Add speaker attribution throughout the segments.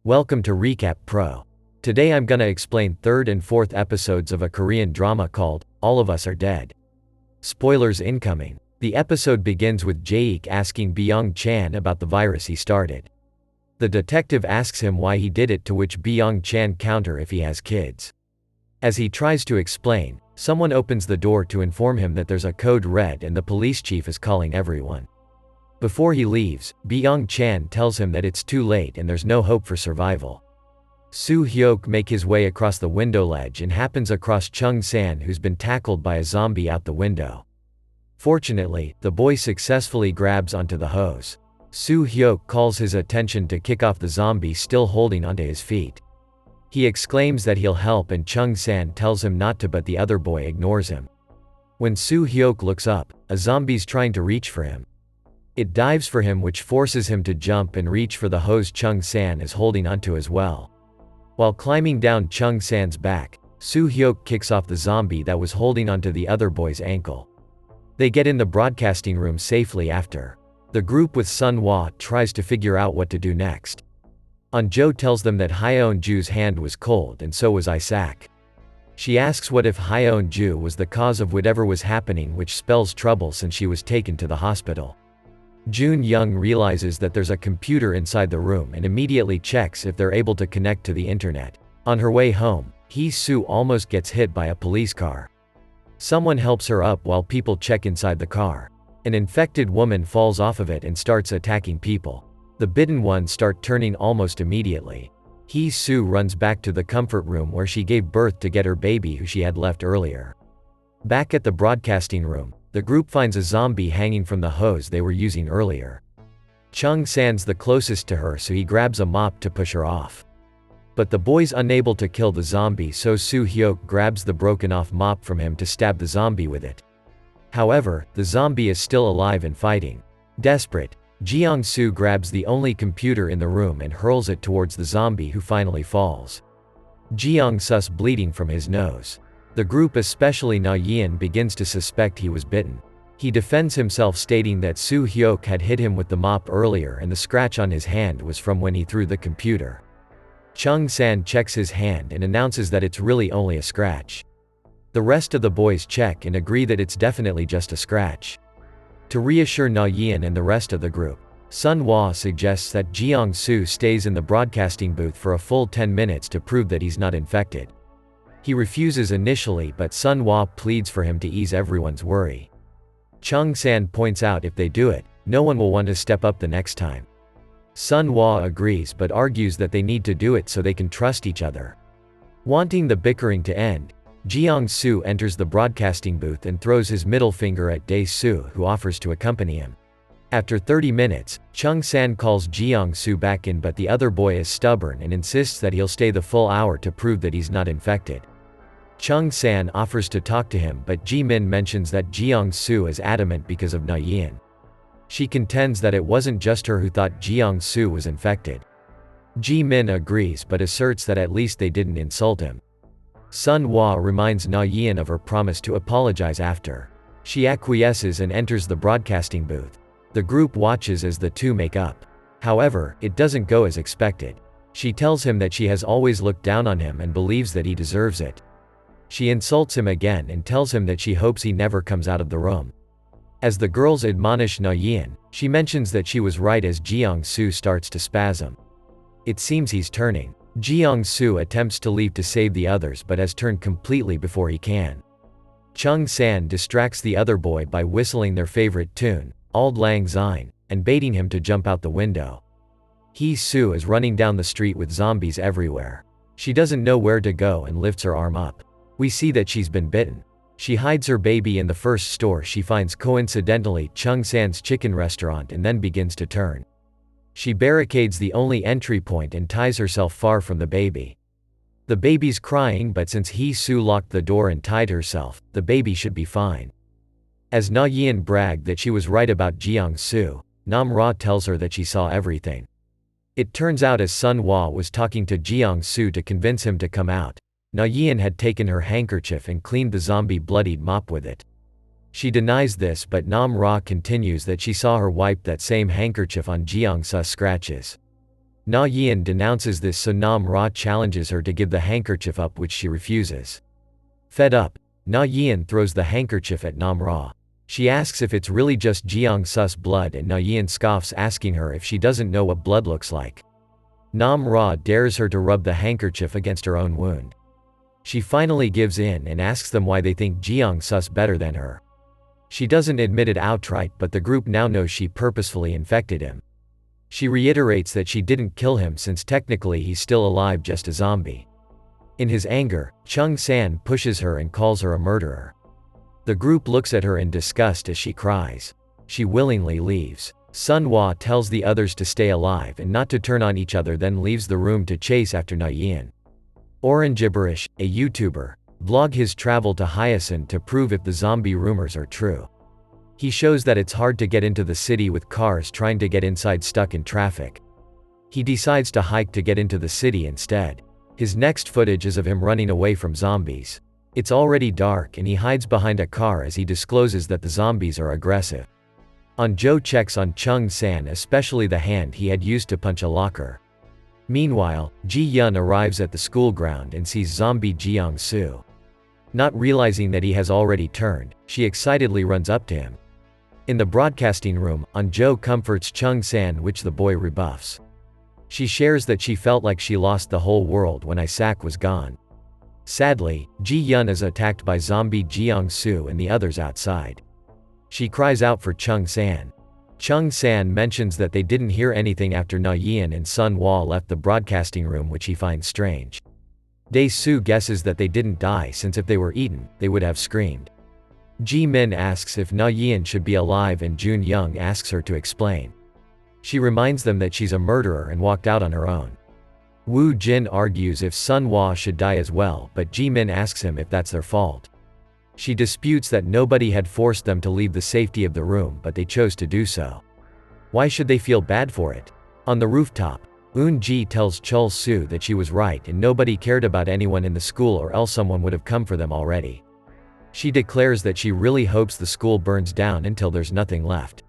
Speaker 1: Welcome to Recap Pro. Today I'm gonna explain third and fourth episodes of a Korean drama called All of Us Are Dead. Spoilers incoming. The episode begins with Jae-ik asking Byung-chan about the virus he started. The detective asks him why he did it, to which Byung-chan counter if he has kids. As he tries to explain, someone opens the door to inform him that there's a code red and the police chief is calling everyone. Before he leaves, Byung-chan tells him that it's too late and there's no hope for survival. Soo-hyuk makes his way across the window ledge and happens across Chung-san, who's been tackled by a zombie out the window. Fortunately, the boy successfully grabs onto the hose. Soo-hyuk calls his attention to kick off the zombie still holding onto his feet. He exclaims that he'll help and Chung-san tells him not to, but the other boy ignores him. When Soo-hyuk looks up, a zombie's trying to reach for him. It dives for him, which forces him to jump and reach for the hose Chung-san is holding onto as well. While climbing down Chung-san's back, Soo-hyuk kicks off the zombie that was holding onto the other boy's ankle. They get in the broadcasting room safely after. The group with Sun-hwa tries to figure out what to do next. An-jo tells them that Hyeon-ju's hand was cold and so was Isaac. She asks what if Hyeon-ju was the cause of whatever was happening, which spells trouble since she was taken to the hospital. Jun-young realizes that there's a computer inside the room and immediately checks if they're able to connect to the internet. On her way home, Hee-soo almost gets hit by a police car. Someone helps her up while people check inside the car. An infected woman falls off of it and starts attacking people. The bitten ones start turning almost immediately. Hee-soo runs back to the comfort room where she gave birth to get her baby who she had left earlier. Back at the broadcasting room, the group finds a zombie hanging from the hose they were using earlier. Chung-san's the closest to her, so he grabs a mop to push her off. But the boy's unable to kill the zombie, so Soo-hyuk grabs the broken off mop from him to stab the zombie with it. However, the zombie is still alive and fighting. Desperate, Jeong-soo grabs the only computer in the room and hurls it towards the zombie, who finally falls. Jeong-su's bleeding from his nose. The group, especially Na-yeon, begins to suspect he was bitten. He defends himself, stating that Soo-hyuk had hit him with the mop earlier and the scratch on his hand was from when he threw the computer. Chung-san checks his hand and announces that it's really only a scratch. The rest of the boys check and agree that it's definitely just a scratch. To reassure Na-yeon and the rest of the group, Sun-hwa suggests that Jeong-soo stays in the broadcasting booth for a full 10 minutes to prove that he's not infected. He refuses initially, but Sun-hwa pleads for him to ease everyone's worry. Chung-san points out if they do it, no one will want to step up the next time. Sun-hwa agrees but argues that they need to do it so they can trust each other. Wanting the bickering to end, Jeong-soo enters the broadcasting booth and throws his middle finger at Dae-soo, who offers to accompany him. After 30 minutes, Chung-san calls Jeong-soo back in, but the other boy is stubborn and insists that he'll stay the full hour to prove that he's not infected. Chung-san offers to talk to him, but Ji-min mentions that Jeong-soo is adamant because of Na-yeon. She contends that it wasn't just her who thought Jeong-soo was infected. Ji-min agrees but asserts that at least they didn't insult him. Sun-hwa reminds Na-yeon of her promise to apologize after. She acquiesces and enters the broadcasting booth. The group watches as the two make up. However, it doesn't go as expected. She tells him that she has always looked down on him and believes that he deserves it. She insults him again and tells him that she hopes he never comes out of the room. As the girls admonish Na-yeon, she mentions that she was right as Jeong-soo starts to spasm. It seems he's turning. Jeong-soo attempts to leave to save the others but has turned completely before he can. Chung-san distracts the other boy by whistling their favorite tune, Auld Lang Syne, and baiting him to jump out the window. Hee-soo is running down the street with zombies everywhere. She doesn't know where to go and lifts her arm up. We see that she's been bitten. She hides her baby in the first store she finds, coincidentally Chung-san's chicken restaurant, and then begins to turn. She barricades the only entry point and ties herself far from the baby. The baby's crying, but since Hee-soo locked the door and tied herself, the baby should be fine. As Na-yeon bragged that she was right about Jeong-soo, Nam-ra tells her that she saw everything. It turns out as Sun-hwa was talking to Jeong-soo to convince him to come out, Na-yeon had taken her handkerchief and cleaned the zombie bloodied mop with it. She denies this, but Nam-ra continues that she saw her wipe that same handkerchief on Jeong-su's scratches. Na Yin denounces this, so Nam Ra challenges her to give the handkerchief up, which she refuses. Fed up, Na Yin throws the handkerchief at Nam Ra. She asks if it's really just Jiang Su's blood, and Na Yin scoffs, asking her if she doesn't know what blood looks like. Nam Ra dares her to rub the handkerchief against her own wound. She finally gives in and asks them why they think Jiang Su's better than her. She doesn't admit it outright, but the group now knows she purposefully infected him. She reiterates that she didn't kill him since technically he's still alive, just a zombie. In his anger, Chung San pushes her and calls her a murderer. The group looks at her in disgust as she cries. She willingly leaves. Sun Hua tells the others to stay alive and not to turn on each other, then leaves the room to chase after Na Yin. Orangiberish, a YouTuber, vlog his travel to Hyacinth to prove if the zombie rumors are true. He shows that it's hard to get into the city with cars trying to get inside stuck in traffic. He decides to hike to get into the city instead. His next footage is of him running away from zombies. It's already dark and he hides behind a car as he discloses that the zombies are aggressive. Anzhou checks on Chung San, especially the hand he had used to punch a locker. Meanwhile, Ji Yun arrives at the school ground and sees zombie Jiang Su. Not realizing that he has already turned, she excitedly runs up to him. In the broadcasting room, Anzhou comforts Chung San, which the boy rebuffs. She shares that she felt like she lost the whole world when Isaac was gone. Sadly, Ji Yun is attacked by zombie Jiang Su and the others outside. She cries out for Chung San. Chung San mentions that they didn't hear anything after Na Yin and Sun Hua left the broadcasting room, which he finds strange. Dae Su guesses that they didn't die since if they were eaten, they would have screamed. Ji Min asks if Na Yin should be alive and Jun Young asks her to explain. She reminds them that she's a murderer and walked out on her own. Wu Jin argues if Sun Hua should die as well, but Ji Min asks him if that's their fault. She disputes that nobody had forced them to leave the safety of the room, but they chose to do so. Why should they feel bad for it? On the rooftop, Eun Ji tells Chul Su that she was right and nobody cared about anyone in the school, or else someone would have come for them already. She declares that she really hopes the school burns down until there's nothing left.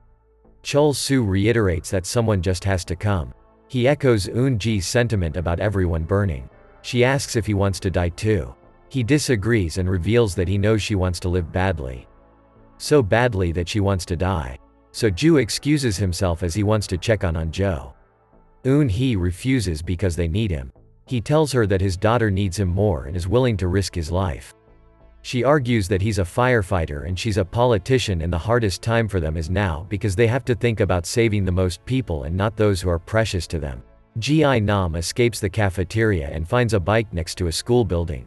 Speaker 1: Chul Su reiterates that someone just has to come. He echoes Eun Ji's sentiment about everyone burning. She asks if he wants to die too. He disagrees and reveals that he knows she wants to live badly. So badly that she wants to die. So Ju excuses himself as he wants to check on Anzhou. Eun Hee refuses because they need him. He tells her that his daughter needs him more and is willing to risk his life. She argues that he's a firefighter and she's a politician, and the hardest time for them is now because they have to think about saving the most people and not those who are precious to them. Gi Nam escapes the cafeteria and finds a bike next to a school building.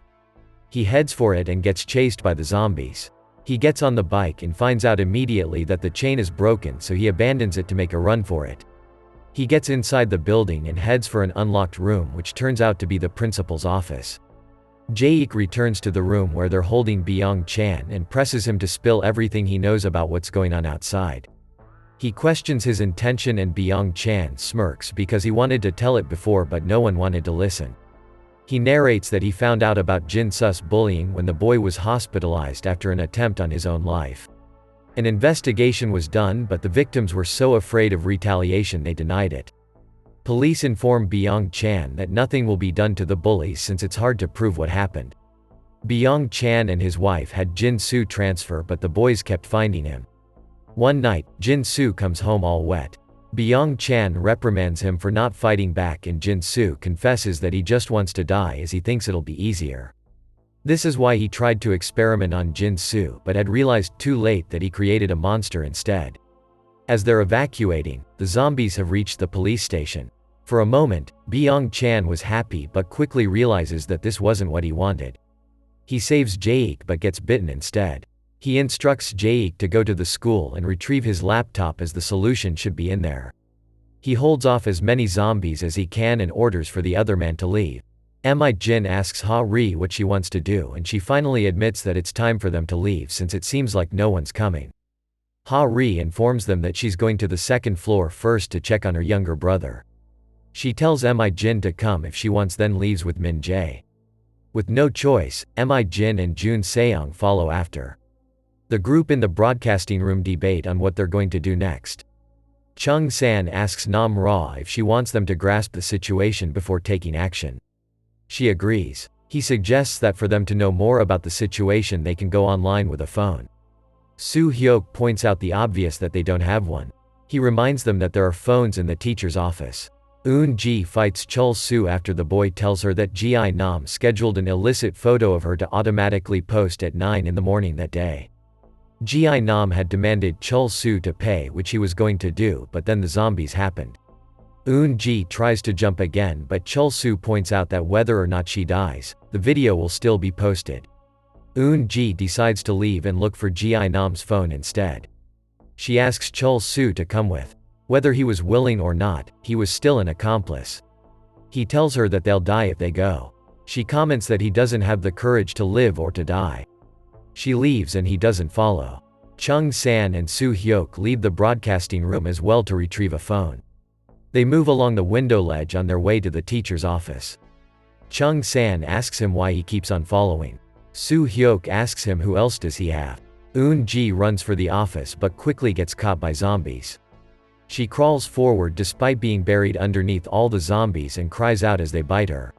Speaker 1: He heads for it and gets chased by the zombies. He gets on the bike and finds out immediately that the chain is broken, so he abandons it to make a run for it. He gets inside the building and heads for an unlocked room, which turns out to be the principal's office. Jaeik returns to the room where they're holding Byung Chan and presses him to spill everything he knows about what's going on outside. He questions his intention and Byung Chan smirks because he wanted to tell it before but no one wanted to listen. He narrates that he found out about Jin Su's bullying when the boy was hospitalized after an attempt on his own life. An investigation was done, but the victims were so afraid of retaliation they denied it. Police inform Byung Chan that nothing will be done to the bullies since it's hard to prove what happened. Byung Chan and his wife had Jin Su transfer, but the boys kept finding him. One night, Jin Su comes home all wet. Byung Chan reprimands him for not fighting back and Jin Su confesses that he just wants to die as he thinks it'll be easier. This is why he tried to experiment on Jin Su but had realized too late that he created a monster instead. As they're evacuating, the zombies have reached the police station. For a moment, Byung Chan was happy but quickly realizes that this wasn't what he wanted. He saves Jaeik but gets bitten instead. He instructs Jaeik to go to the school and retrieve his laptop as the solution should be in there. He holds off as many zombies as he can and orders for the other man to leave. Mi Jin asks Ha Ri what she wants to do and she finally admits that it's time for them to leave since it seems like no one's coming. Ha Ri informs them that she's going to the second floor first to check on her younger brother. She tells Mi Jin to come if she wants, then leaves with Min Jae. With no choice, Mi Jin and Jun Seong follow after. The group in the broadcasting room debate on what they're going to do next. Chung San asks Nam Ra if she wants them to grasp the situation before taking action. She agrees. He suggests that for them to know more about the situation they can go online with a phone. Soo Hyuk points out the obvious that they don't have one. He reminds them that there are phones in the teacher's office. Eun-ji fights Chul-soo after the boy tells her that Gi-nam scheduled an illicit photo of her to automatically post at 9 in the morning that day. Gi-nam had demanded Chul-soo to pay, which he was going to do, but then the zombies happened. Eun-ji tries to jump again, but Chul-soo points out that whether or not she dies, the video will still be posted. Eun-ji decides to leave and look for Gi-nam's phone instead. She asks Chul-soo to come with. Whether he was willing or not, he was still an accomplice. He tells her that they'll die if they go. She comments that he doesn't have the courage to live or to die. She leaves and he doesn't follow. Chung San and Soo Hyuk leave the broadcasting room as well to retrieve a phone. They move along the window ledge on their way to the teacher's office. Chung San asks him why he keeps on following. Soo Hyuk asks him who else does he have. Eun-ji runs for the office but quickly gets caught by zombies. She crawls forward despite being buried underneath all the zombies and cries out as they bite her.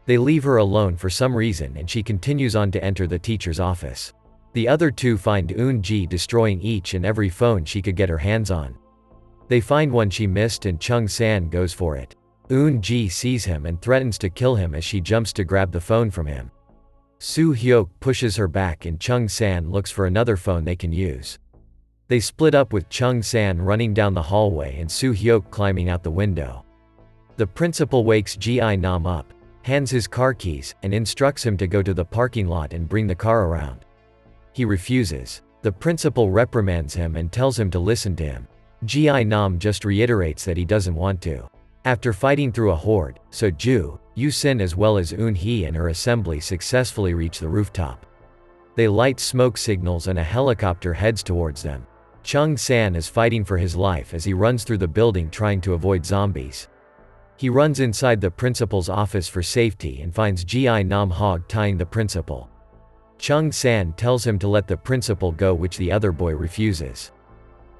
Speaker 1: They leave her alone for some reason and she continues on to enter the teacher's office. The other two find Eun-ji destroying each and every phone she could get her hands on. They find one she missed and Chung San goes for it. Eun-ji sees him and threatens to kill him as she jumps to grab the phone from him. Soo Hyuk pushes her back and Chung San looks for another phone they can use. They split up with Chung San running down the hallway and Soo Hyuk climbing out the window. The principal wakes Gi-nam up, hands his car keys, and instructs him to go to the parking lot and bring the car around. He refuses. The principal reprimands him and tells him to listen to him. Gi-nam just reiterates that he doesn't want to. After fighting through a horde, Soju, Yu-sin as well as Eun-hee and her assembly successfully reach the rooftop. They light smoke signals and a helicopter heads towards them. Chung San is fighting for his life as he runs through the building trying to avoid zombies. He runs inside the principal's office for safety and finds Gi-nam hog tying the principal. Chung San tells him to let the principal go, which the other boy refuses.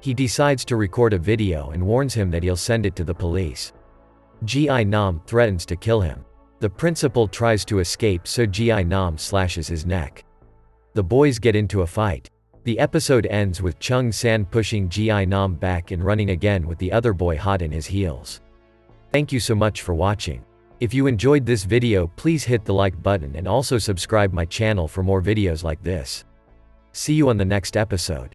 Speaker 1: He decides to record a video and warns him that he'll send it to the police. Gi-nam threatens to kill him. The principal tries to escape so Gi-nam slashes his neck. The boys get into a fight. The episode ends with Chung San pushing Gi-nam back and running again with the other boy hot in his heels. Thank you so much for watching. If you enjoyed this video, please hit the like button and also subscribe my channel for more videos like this. See you on the next episode.